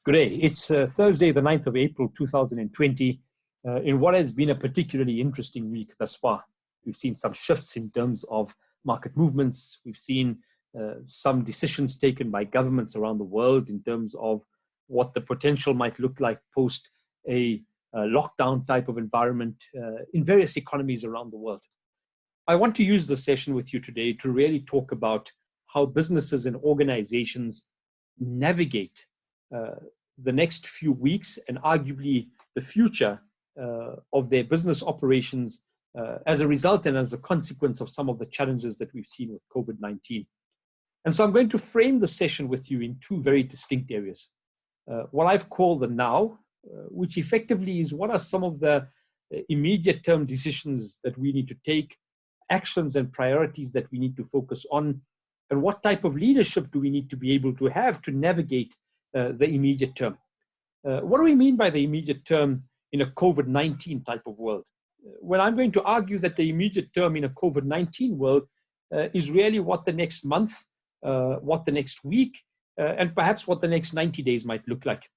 Good day. It's Thursday, the 9th of April, 2020, in what has been a particularly interesting week thus far. We've seen some shifts in terms of market movements. We've seen some decisions taken by governments around the world in terms of what the potential might look like post a lockdown type of environment in various economies around the world. I want to use the session with you today to really talk about how businesses and organizations navigate the next few weeks and arguably the future of their business operations as a result and as a consequence of some of the challenges that we've seen with COVID-19. And so I'm going to frame the session with you in two very distinct areas. What I've called the now, which effectively is what are some of the immediate term decisions that we need to take, actions and priorities that we need to focus on, and what type of leadership do we need to be able to have to navigate the immediate term. What do we mean by the immediate term in a COVID-19 type of world? Well, I'm going to argue that the immediate term in a COVID-19 world is really what the next month, what the next week, and perhaps what the next 90 days might look like.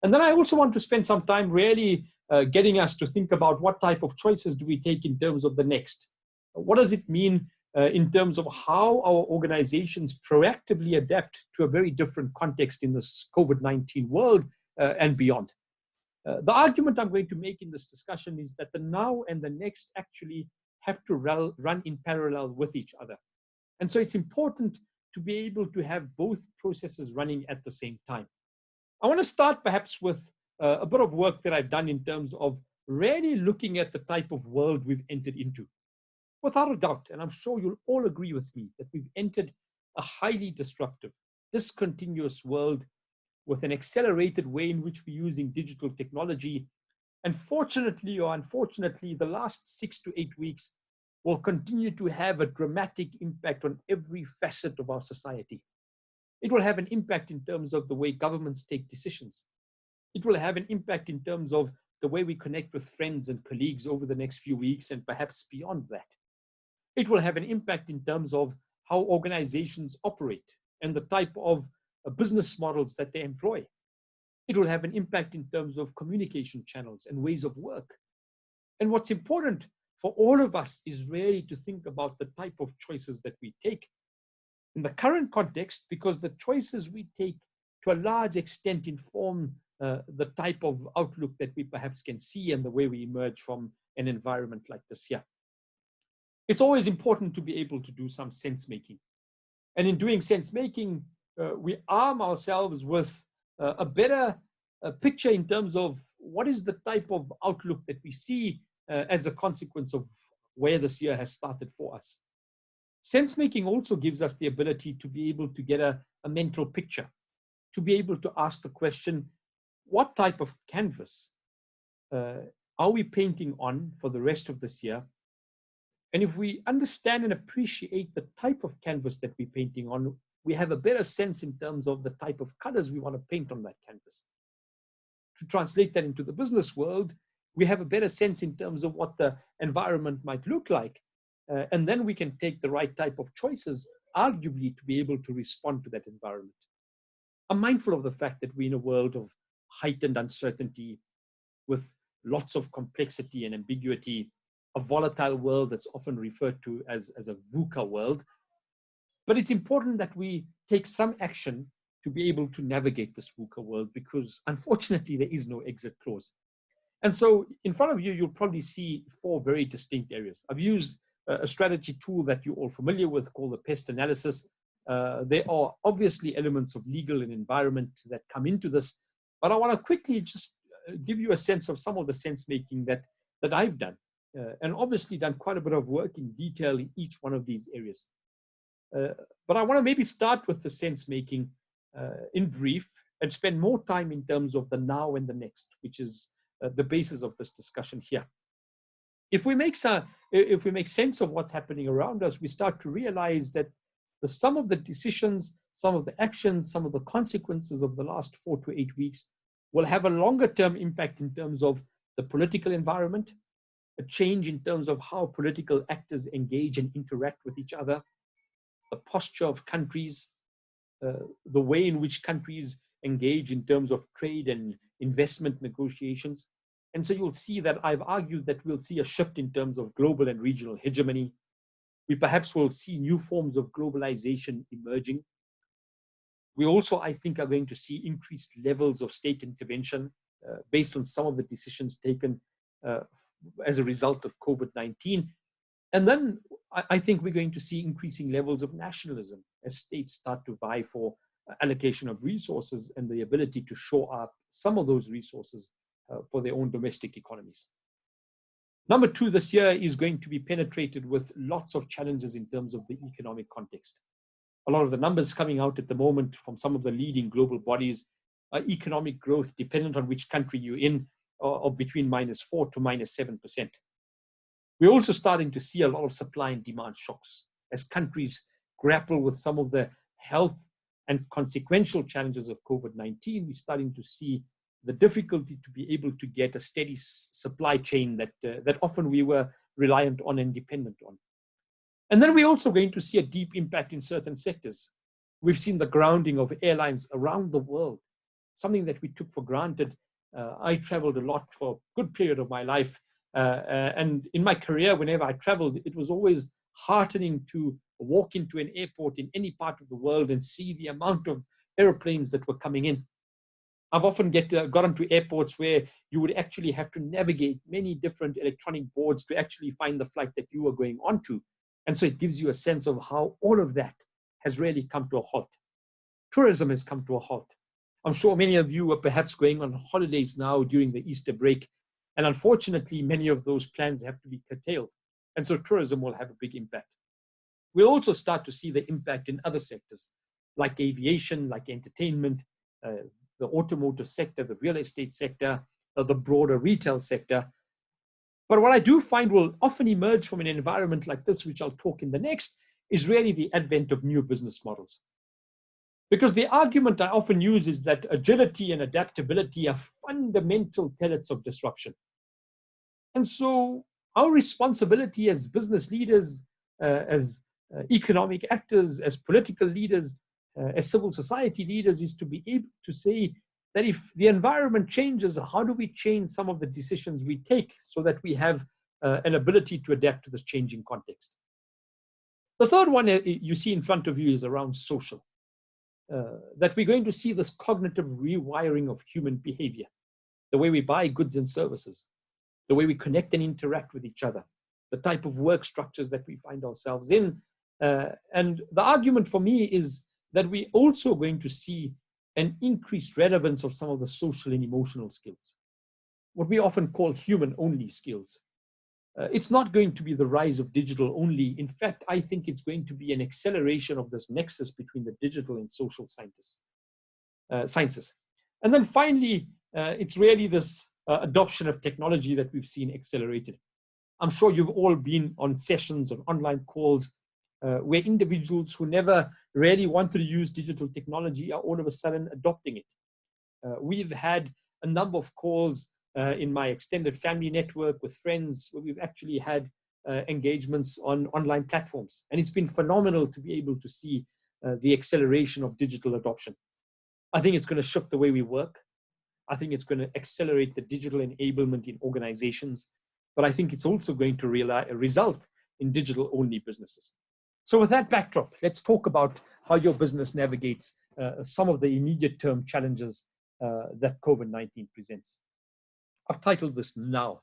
And then I also want to spend some time really getting us to think about what type of choices do we take in terms of the next. What does it mean in terms of how our organizations proactively adapt to a very different context in this COVID-19 world and beyond? The argument I'm going to make in this discussion is that the now and the next actually have to run in parallel with each other. And so it's important to be able to have both processes running at the same time. I want to start perhaps with a bit of work that I've done in terms of really looking at the type of world we've entered into. Without a doubt, and I'm sure you'll all agree with me, that we've entered a highly disruptive, discontinuous world with an accelerated way in which we're using digital technology. And fortunately or unfortunately, the last 6 to 8 weeks will continue to have a dramatic impact on every facet of our society. It will have an impact in terms of the way governments take decisions. It will have an impact in terms of the way we connect with friends and colleagues over the next few weeks and perhaps beyond that. It will have an impact in terms of how organizations operate and the type of business models that they employ. It will have an impact in terms of communication channels and ways of work. And what's important for all of us is really to think about the type of choices that we take in the current context, because the choices we take to a large extent inform the type of outlook that we perhaps can see and the way we emerge from an environment like this here. It's always important to be able to do some sense making. And in doing sense making, we arm ourselves with a better picture in terms of what is the type of outlook that we see as a consequence of where this year has started for us. Sense making also gives us the ability to be able to get a mental picture, to be able to ask the question, what type of canvas are we painting on for the rest of this year? And if we understand and appreciate the type of canvas that we're painting on, we have a better sense in terms of the type of colors we want to paint on that canvas. To translate that into the business world, we have a better sense in terms of what the environment might look like. And then we can take the right type of choices, arguably, to be able to respond to that environment. I'm mindful of the fact that we're in a world of heightened uncertainty with lots of complexity and ambiguity, a volatile world that's often referred to as a VUCA world. But it's important that we take some action to be able to navigate this VUCA world, because unfortunately there is no exit clause. And so in front of you, you'll probably see 4 very distinct areas. I've used a strategy tool that you're all familiar with called the pest analysis. There are obviously elements of legal and environment that come into this, but I want to quickly just give you a sense of some of the sense making that I've done. And obviously done quite a bit of work in detail in each one of these areas. But I want to maybe start with the sense making in brief and spend more time in terms of the now and the next, which is the basis of this discussion here. If we make sense of what's happening around us, we start to realize that some of the decisions, some of the actions, some of the consequences of the last 4 to 8 weeks will have a longer term impact in terms of the political environment, a change in terms of how political actors engage and interact with each other, the posture of countries, the way in which countries engage in terms of trade and investment negotiations. And so you'll see that I've argued that we'll see a shift in terms of global and regional hegemony. We perhaps will see new forms of globalization emerging. We also, I think, are going to see increased levels of state intervention based on some of the decisions taken as a result of COVID-19. And then I think we're going to see increasing levels of nationalism as states start to vie for allocation of resources and the ability to shore up some of those resources for their own domestic economies. Number two, this year is going to be penetrated with lots of challenges in terms of the economic context. A lot of the numbers coming out at the moment from some of the leading global bodies are economic growth, dependent on which country you're in, of between -4% to -7%. We're also starting to see a lot of supply and demand shocks as countries grapple with some of the health and consequential challenges of COVID-19. We're starting to see the difficulty to be able to get a steady supply chain that often we were reliant on and dependent on. And then we're also going to see a deep impact in certain sectors. We've seen the grounding of airlines around the world, something that we took for granted. I traveled a lot for a good period of my life. And in my career, whenever I traveled, it was always heartening to walk into an airport in any part of the world and see the amount of airplanes that were coming in. I've often got onto airports where you would actually have to navigate many different electronic boards to actually find the flight that you were going onto. And so it gives you a sense of how all of that has really come to a halt. Tourism has come to a halt. I'm sure many of you are perhaps going on holidays now during the Easter break. And unfortunately, many of those plans have to be curtailed. And so tourism will have a big impact. We'll also start to see the impact in other sectors, like aviation, like entertainment, the automotive sector, the real estate sector, the broader retail sector. But what I do find will often emerge from an environment like this, which I'll talk in the next, is really the advent of new business models. Because the argument I often use is that agility and adaptability are fundamental tenets of disruption. And so our responsibility as business leaders, as economic actors, as political leaders, as civil society leaders, is to be able to say that if the environment changes, how do we change some of the decisions we take so that we have an ability to adapt to this changing context? The third one you see in front of you is around social. That we're going to see this cognitive rewiring of human behavior, the way we buy goods and services, the way we connect and interact with each other, the type of work structures that we find ourselves in. And the argument for me is that we're also going to see an increased relevance of some of the social and emotional skills, what we often call human-only skills. It's not going to be the rise of digital only. In fact, I think it's going to be an acceleration of this nexus between the digital and social sciences. And then finally, it's really this adoption of technology that we've seen accelerated. I'm sure you've all been on sessions, on online calls, where individuals who never really wanted to use digital technology are all of a sudden adopting it. We've had a number of calls in my extended family network with friends where we've actually had engagements on online platforms. And it's been phenomenal to be able to see the acceleration of digital adoption. I think it's going to shift the way we work. I think it's going to accelerate the digital enablement in organizations. But I think it's also going to result in digital-only businesses. So with that backdrop, let's talk about how your business navigates some of the immediate term challenges that COVID-19 presents. I've titled this Now,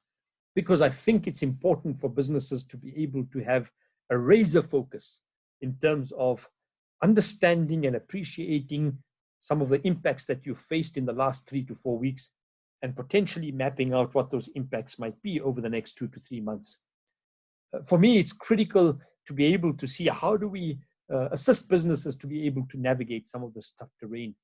because I think it's important for businesses to be able to have a razor focus in terms of understanding and appreciating some of the impacts that you've faced in the last 3 to 4 weeks and potentially mapping out what those impacts might be over the next 2 to 3 months. For me, it's critical to be able to see how do we assist businesses to be able to navigate some of this tough terrain.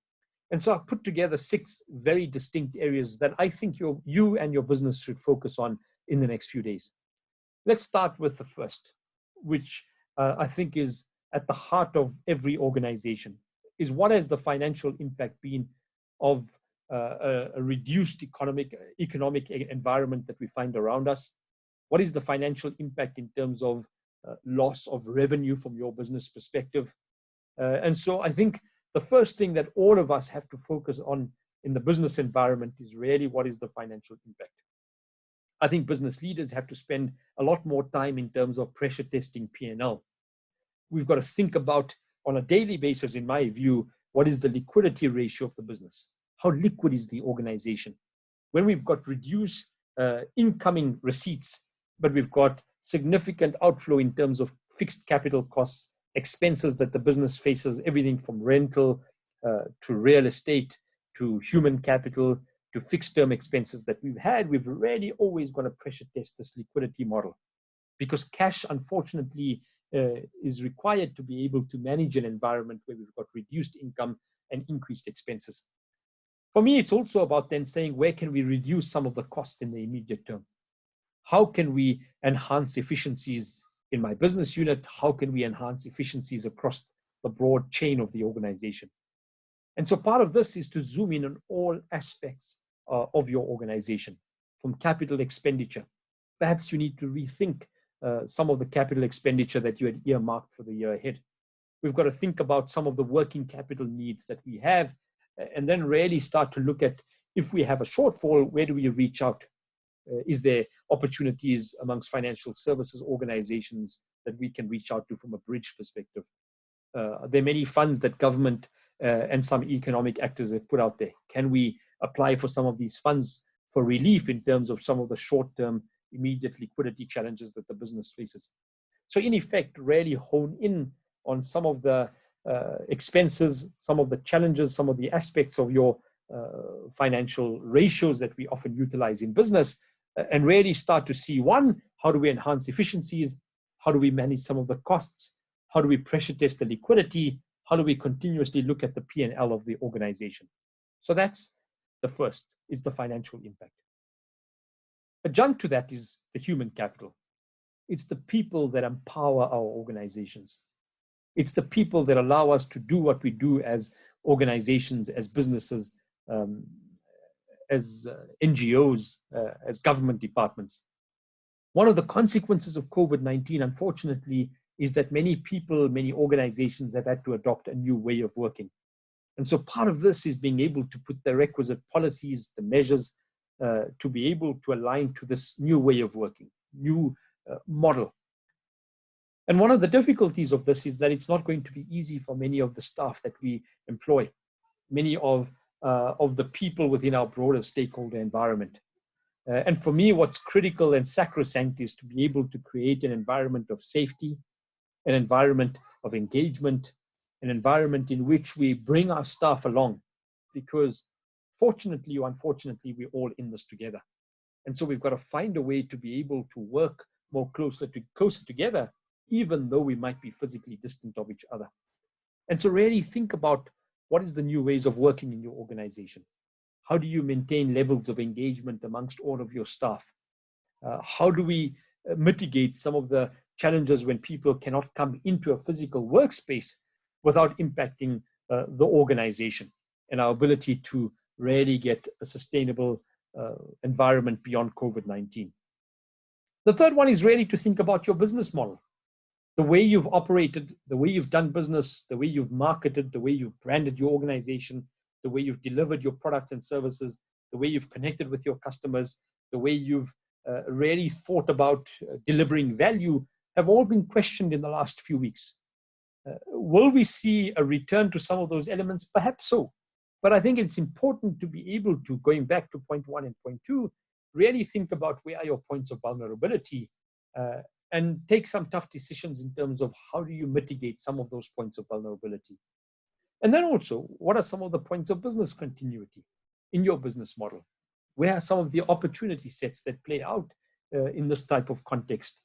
And so I've put together 6 very distinct areas that I think you and your business should focus on in the next few days. Let's start with the first, which I think is at the heart of every organization, is what has the financial impact been of a reduced economic environment that we find around us? What is the financial impact in terms of loss of revenue from your business perspective? And so I think the first thing that all of us have to focus on in the business environment is really what is the financial impact. I think business leaders have to spend a lot more time in terms of pressure testing P&L. We've got to think about, on a daily basis, in my view, what is the liquidity ratio of the business? How liquid is the organization? When we've got reduced incoming receipts, but we've got significant outflow in terms of fixed capital costs, expenses that the business faces, everything from rental to real estate, to human capital, to fixed term expenses that we've really always got to pressure test this liquidity model, because cash, unfortunately, is required to be able to manage an environment where we've got reduced income and increased expenses. For me, it's also about then saying, where can we reduce some of the costs in the immediate term? How can we enhance efficiencies in my business unit? How can we enhance efficiencies across the broad chain of the organization? And so part of this is to zoom in on all aspects of your organization, from capital expenditure. Perhaps you need to rethink some of the capital expenditure that you had earmarked for the year ahead. We've got to think about some of the working capital needs that we have, and then really start to look at, if we have a shortfall, where do we reach out? Is there opportunities amongst financial services organizations that we can reach out to from a bridge perspective? There are many funds that government and some economic actors have put out there. Can we apply for some of these funds for relief in terms of some of the short-term immediate liquidity challenges that the business faces? So in effect, really hone in on some of the expenses, some of the challenges, some of the aspects of your financial ratios that we often utilize in business, and really start to see, one, how do we enhance efficiencies? How do we manage some of the costs? How do we pressure test the liquidity? How do we continuously look at the P&L of the organization? So that's the first, is the financial impact. Adjunct to that is the human capital. It's the people that empower our organizations. It's the people that allow us to do what we do as organizations, as businesses, as NGOs, as government departments. One of the consequences of COVID-19, unfortunately, is that many people, many organizations have had to adopt a new way of working. And so part of this is being able to put the requisite policies, the measures, to be able to align to this new way of working, new model. And one of the difficulties of this is that it's not going to be easy for many of the staff that we employ, many of the people within our broader stakeholder environment. And for me, what's critical and sacrosanct is to be able to create an environment of safety, an environment of engagement, an environment in which we bring our staff along, because fortunately or unfortunately, we're all in this together. And so we've got to find a way to be able to work more closer together, even though we might be physically distant of each other. And so really think about, what is the new ways of working in your organization? How do you maintain levels of engagement amongst all of your staff? How do we mitigate some of the challenges when people cannot come into a physical workspace without impacting the organization and our ability to really get a sustainable environment beyond COVID-19? The third one is really to think about your business model. The way you've operated, the way you've done business, the way you've marketed, the way you've branded your organization, the way you've delivered your products and services, the way you've connected with your customers, the way you've really thought about delivering value, have all been questioned in the last few weeks. Will we see a return to some of those elements? Perhaps so. But I think it's important to be able to, going back to point one and point two, really think about where are your points of vulnerability, and take some tough decisions in terms of how do you mitigate some of those points of vulnerability. And then also, what are some of the points of business continuity in your business model? Where are some of the opportunity sets that play out in this type of context?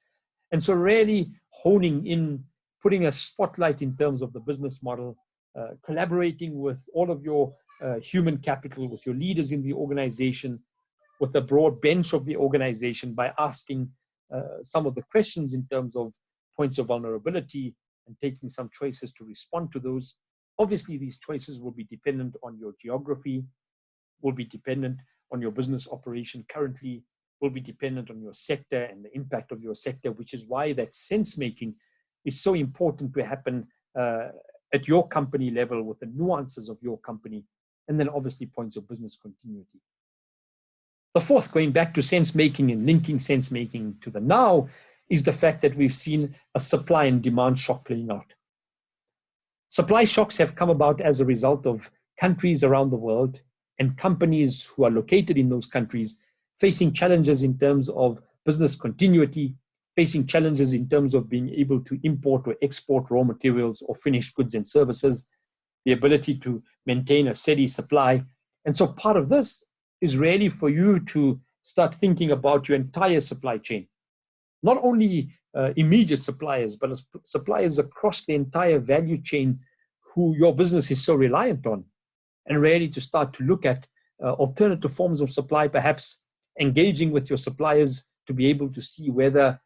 And so really honing in, putting a spotlight in terms of the business model, collaborating with all of your human capital, with your leaders in the organization, with the broad bench of the organization, by asking some of the questions in terms of points of vulnerability and taking some choices to respond to those. Obviously, these choices will be dependent on your geography, will be dependent on your business operation currently, will be dependent on your sector and the impact of your sector, which is why that sense making is so important to happen at your company level with the nuances of your company, and then obviously points of business continuity. The fourth, going back to sense making and linking sense making to the now, is the fact that we've seen a supply and demand shock playing out. Supply shocks have come about as a result of countries around the world and companies who are located in those countries facing challenges in terms of business continuity, facing challenges in terms of being able to import or export raw materials or finished goods and services, the ability to maintain a steady supply. And so part of this is really for you to start thinking about your entire supply chain, not only immediate suppliers, but suppliers across the entire value chain who your business is so reliant on, and really to start to look at alternative forms of supply, perhaps engaging with your suppliers to be able to see whether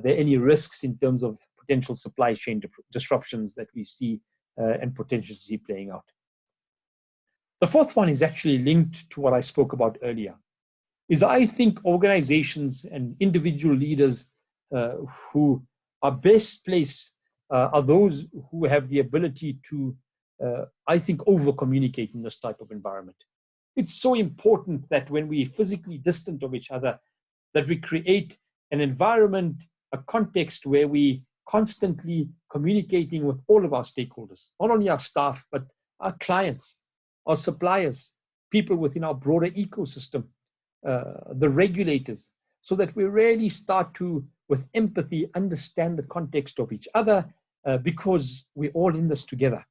there are any risks in terms of potential supply chain disruptions that we see and potentially see playing out. The fourth one is actually linked to what I spoke about earlier, is I think organizations and individual leaders who are best placed are those who have the ability to, I think, over-communicate in this type of environment. It's so important that when we're physically distant of each other, that we create an environment, a context where we constantly communicating with all of our stakeholders, not only our staff, but our clients, our suppliers, people within our broader ecosystem, the regulators, so that we really start to, with empathy, understand the context of each other because we're all in this together.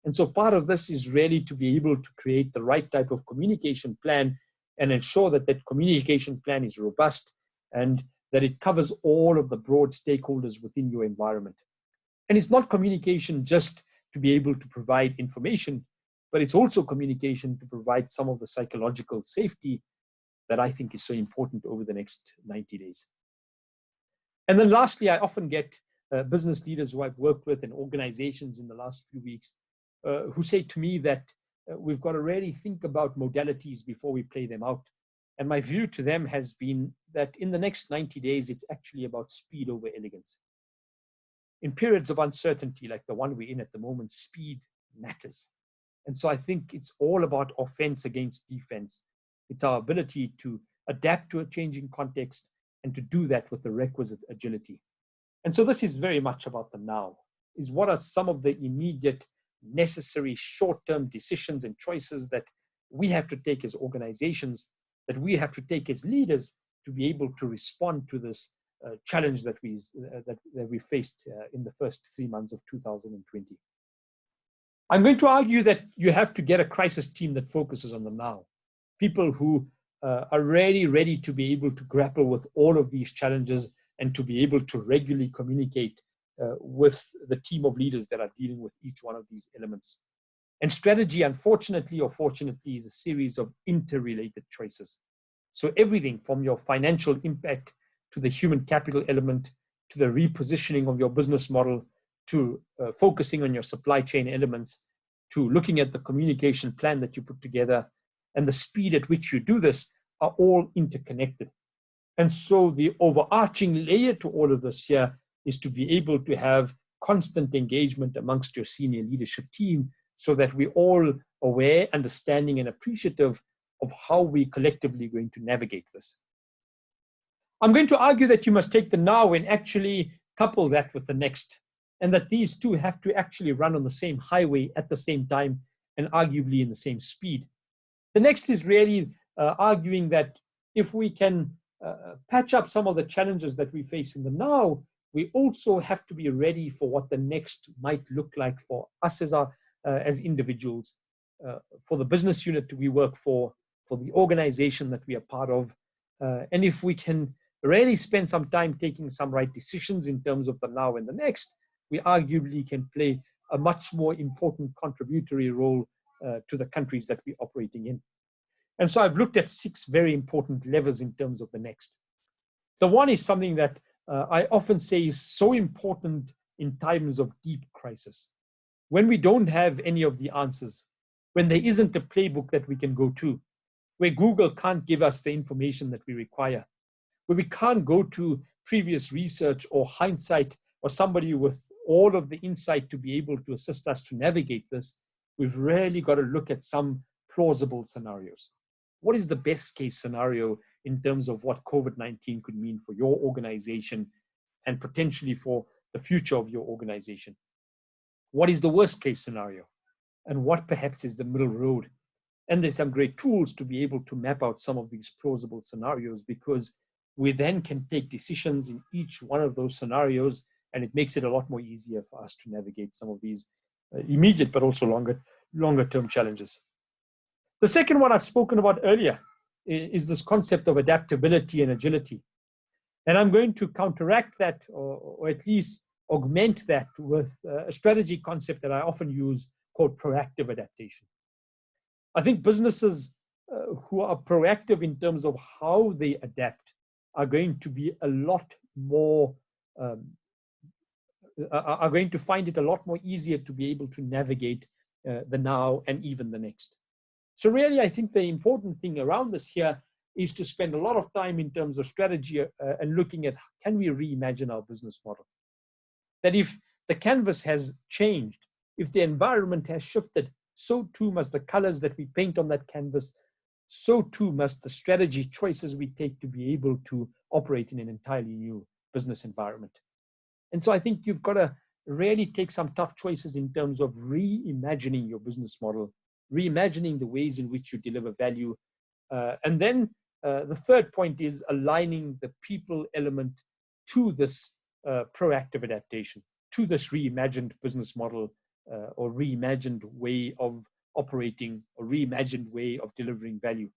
And so part of this is really to be able to create the right type of communication plan and ensure that that communication plan is robust and that it covers all of the broad stakeholders within your environment. And it's not communication just to be able to provide information, but it's also communication to provide some of the psychological safety that I think is so important over the next 90 days. And then lastly, I often get business leaders who I've worked with and organizations in the last few weeks who say to me that we've got to really think about modalities before we play them out. And my view to them has been that in the next 90 days, it's actually about speed over elegance. In periods of uncertainty like the one we're in at the moment, speed matters. And so I think it's all about offense against defense. It's our ability to adapt to a changing context and to do that with the requisite agility. And so this is very much about the now, is what are some of the immediate necessary short-term decisions and choices that we have to take as organizations, that we have to take as leaders to be able to respond to this challenge that we faced in the first 3 months of 2020. I'm going to argue that you have to get a crisis team that focuses on the now. People who are really ready to be able to grapple with all of these challenges and to be able to regularly communicate with the team of leaders that are dealing with each one of these elements. And strategy, unfortunately or fortunately, is a series of interrelated choices. So everything from your financial impact to the human capital element, to the repositioning of your business model, to focusing on your supply chain elements, to looking at the communication plan that you put together, and the speed at which you do this are all interconnected. And so the overarching layer to all of this here is to be able to have constant engagement amongst your senior leadership team so that we're all aware, understanding, and appreciative of how we're collectively going to navigate this. I'm going to argue that you must take the now and actually couple that with the next, and that these two have to actually run on the same highway at the same time and arguably in the same speed. The next is really arguing that if we can patch up some of the challenges that we face in the now, we also have to be ready for what the next might look like for us as individuals, for the business unit that we work for the organization that we are part of. And if we can really spend some time taking some right decisions in terms of the now and the next, we arguably can play a much more important contributory role to the countries that we're operating in. And so I've looked at 6 very important levers in terms of the next. The one is something that I often say is so important in times of deep crisis. When we don't have any of the answers, when there isn't a playbook that we can go to, where Google can't give us the information that we require, where we can't go to previous research or hindsight or somebody with all of the insight to be able to assist us to navigate this, we've really got to look at some plausible scenarios. What is the best case scenario in terms of what COVID-19 could mean for your organization and potentially for the future of your organization? What is the worst case scenario? And what perhaps is the middle road? And there's some great tools to be able to map out some of these plausible scenarios, because we then can take decisions in each one of those scenarios, and it makes it a lot more easier for us to navigate some of these immediate but also longer term challenges. The second one I've spoken about earlier is this concept of adaptability and agility. And I'm going to counteract that, or at least augment that, with a strategy concept that I often use called proactive adaptation. I think businesses who are proactive in terms of how they adapt are going to be a lot more, are going to find it a lot more easier to be able to navigate the now and even the next. So really, I think the important thing around this here is to spend a lot of time in terms of strategy and looking at, can we reimagine our business model? That if the canvas has changed, if the environment has shifted, so too must the colors that we paint on that canvas, so too must the strategy choices we take to be able to operate in an entirely new business environment. And so I think you've got to really take some tough choices in terms of reimagining your business model, reimagining the ways in which you deliver value. And then the third point is aligning the people element to this proactive adaptation, to this reimagined business model, or reimagined way of operating, or reimagined way of delivering value.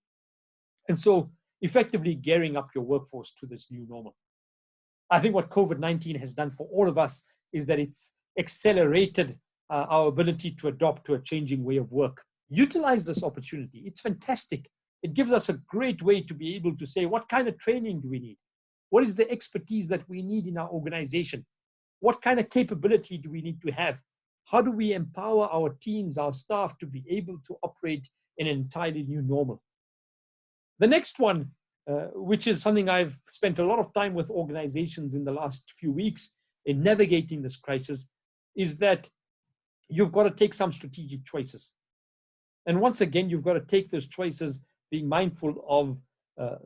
And so effectively gearing up your workforce to this new normal. I think what COVID-19 has done for all of us is that it's accelerated our ability to adopt to a changing way of work. Utilize this opportunity. It's fantastic. It gives us a great way to be able to say, what kind of training do we need? What is the expertise that we need in our organization? What kind of capability do we need to have? How do we empower our teams, our staff, to be able to operate in an entirely new normal? The next one, which is something I've spent a lot of time with organizations in the last few weeks in navigating this crisis, is that you've got to take some strategic choices. And once again, you've got to take those choices being mindful of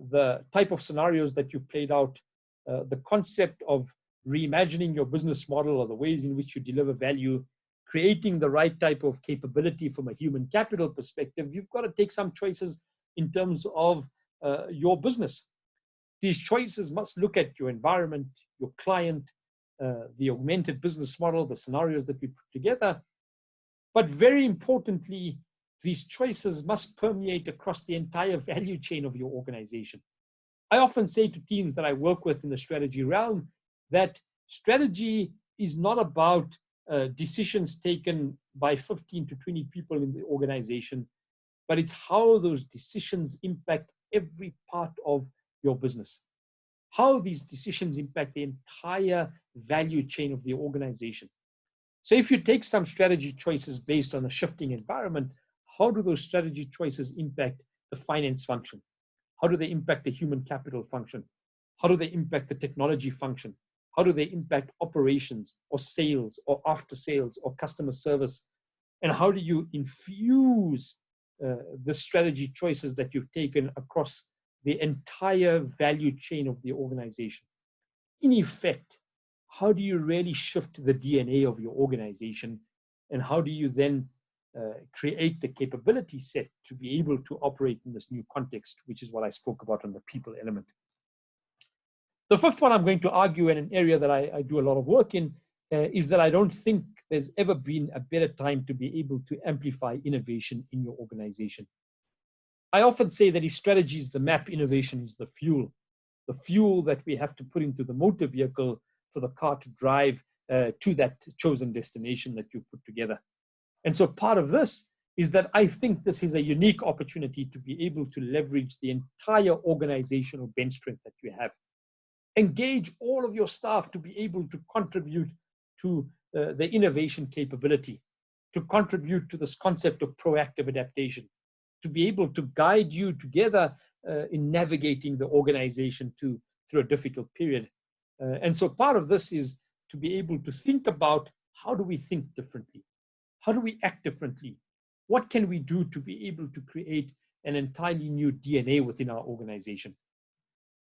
the type of scenarios that you've played out, the concept of reimagining your business model or the ways in which you deliver value, creating the right type of capability from a human capital perspective. You've got to take some choices in terms of your business. These choices must look at your environment, your client, the augmented business model, the scenarios that we put together. But very importantly, these choices must permeate across the entire value chain of your organization. I often say to teams that I work with in the strategy realm that strategy is not about decisions taken by 15 to 20 people in the organization, but it's how those decisions impact every part of your business, how these decisions impact the entire value chain of the organization. So if you take some strategy choices based on a shifting environment, how do those strategy choices impact the finance function? How do they impact the human capital function? How do they impact the technology function? How do they impact operations or sales or after sales or customer service? And how do you infuse the strategy choices that you've taken across the entire value chain of the organization? In effect, how do you really shift the DNA of your organization? And how do you then create the capability set to be able to operate in this new context, which is what I spoke about on the people element. The fifth one I'm going to argue, in an area that I do a lot of work in, is that I don't think there's ever been a better time to be able to amplify innovation in your organization. I often say that if strategy is the map, innovation is the fuel that we have to put into the motor vehicle for the car to drive to that chosen destination that you put together. And so part of this is that I think this is a unique opportunity to be able to leverage the entire organizational bench strength that you have. Engage all of your staff to be able to contribute to the innovation capability, to contribute to this concept of proactive adaptation, to be able to guide you together in navigating the organization through a difficult period. And so part of this is to be able to think about how do we think differently? How do we act differently? What can we do to be able to create an entirely new DNA within our organization?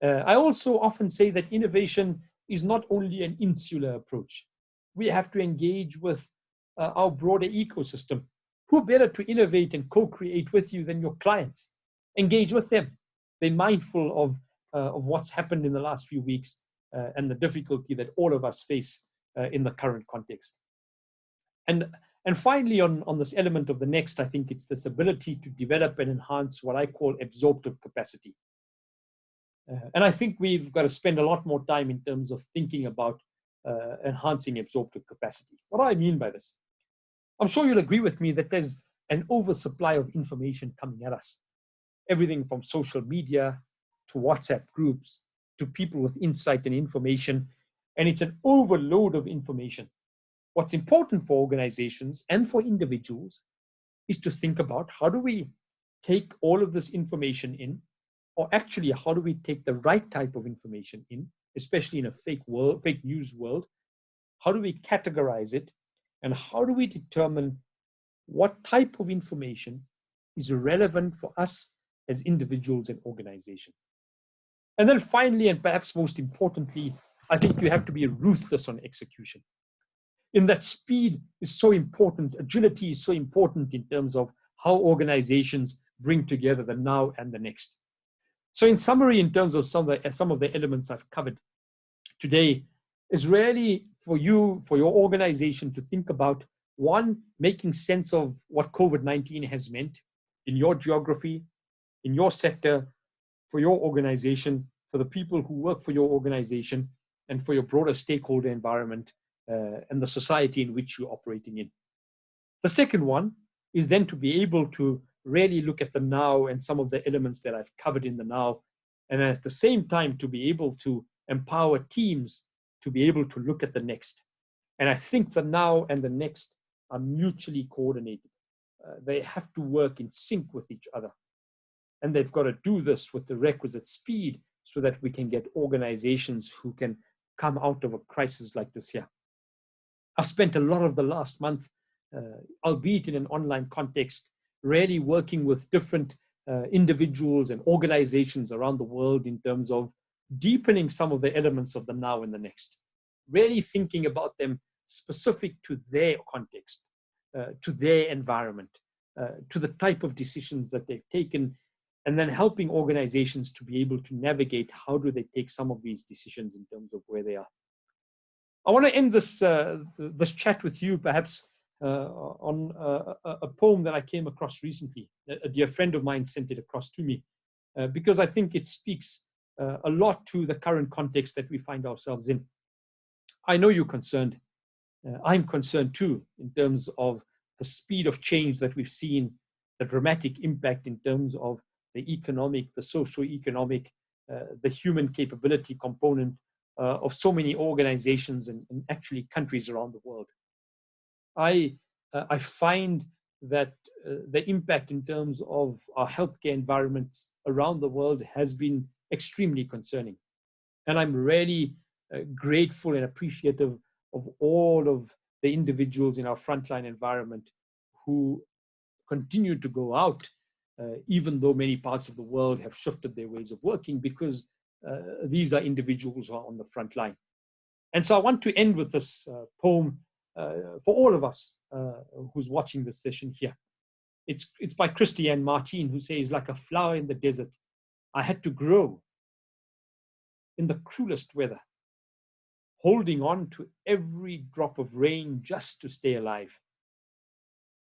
I also often say that innovation is not only an insular approach. We have to engage with our broader ecosystem. Who better to innovate and co-create with you than your clients? Engage with them. Be mindful of what's happened in the last few weeks and the difficulty that all of us face in the current context. And finally, on this element of the next, I think it's this ability to develop and enhance what I call absorptive capacity. And I think we've got to spend a lot more time in terms of thinking about enhancing absorptive capacity. What do I mean by this? I'm sure you'll agree with me that there's an oversupply of information coming at us. Everything from social media to WhatsApp groups to people with insight and information. And it's an overload of information. What's important for organizations and for individuals is to think about how do we take all of this information in, or actually how do we take the right type of information in, especially in a fake news world? How do we categorize it? And how do we determine what type of information is relevant for us as individuals and organizations? And then finally, and perhaps most importantly, I think you have to be ruthless on execution. In that speed is so important, agility is so important in terms of how organizations bring together the now and the next. So in summary, in terms of some of the elements I've covered today, is really for you, for your organization to think about, one, making sense of what COVID-19 has meant in your geography, in your sector, for your organization, for the people who work for your organization, and for your broader stakeholder environment and the society in which you're operating in. The second one is then to be able to really look at the now and some of the elements that I've covered in the now, and at the same time to be able to empower teams to be able to look at the next. And I think the now and the next are mutually coordinated. They have to work in sync with each other. And they've got to do this with the requisite speed so that we can get organizations who can come out of a crisis like this here. I've spent a lot of the last month, albeit in an online context, really working with different individuals and organizations around the world in terms of deepening some of the elements of the now and the next, really thinking about them specific to their context, to their environment, to the type of decisions that they've taken, and then helping organizations to be able to navigate how do they take some of these decisions in terms of where they are. I want to end this, this chat with you perhaps on a poem that I came across recently. A dear friend of mine sent it across to me because I think it speaks a lot to the current context that we find ourselves in. I know you're concerned. I'm concerned too in terms of the speed of change that we've seen, the dramatic impact in terms of the economic, the socio-economic, the human capability component of so many organizations and actually countries around the world. I find that the impact in terms of our healthcare environments around the world has been extremely concerning. And I'm really grateful and appreciative of all of the individuals in our frontline environment who continue to go out, even though many parts of the world have shifted their ways of working, because these are individuals who are on the front line. And so I want to end with this poem for all of us who's watching this session here. It's by Christiane Martin, who says, like a flower in the desert, I had to grow in the cruelest weather, holding on to every drop of rain just to stay alive.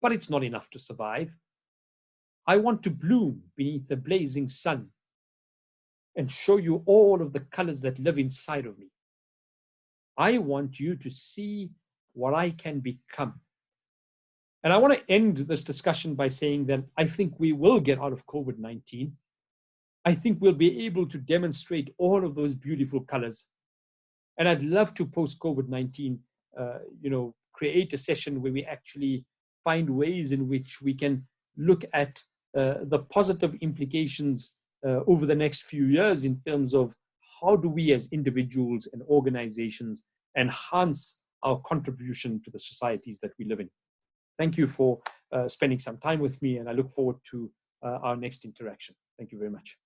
But it's not enough to survive. I want to bloom beneath the blazing sun and show you all of the colors that live inside of me. I want you to see what I can become. And I want to end this discussion by saying that I think we will get out of COVID-19. I think we'll be able to demonstrate all of those beautiful colors. And I'd love to post-COVID-19, create a session where we actually find ways in which we can look at the positive implications over the next few years in terms of how do we as individuals and organizations enhance our contribution to the societies that we live in. Thank you for spending some time with me, and I look forward to our next interaction. Thank you very much.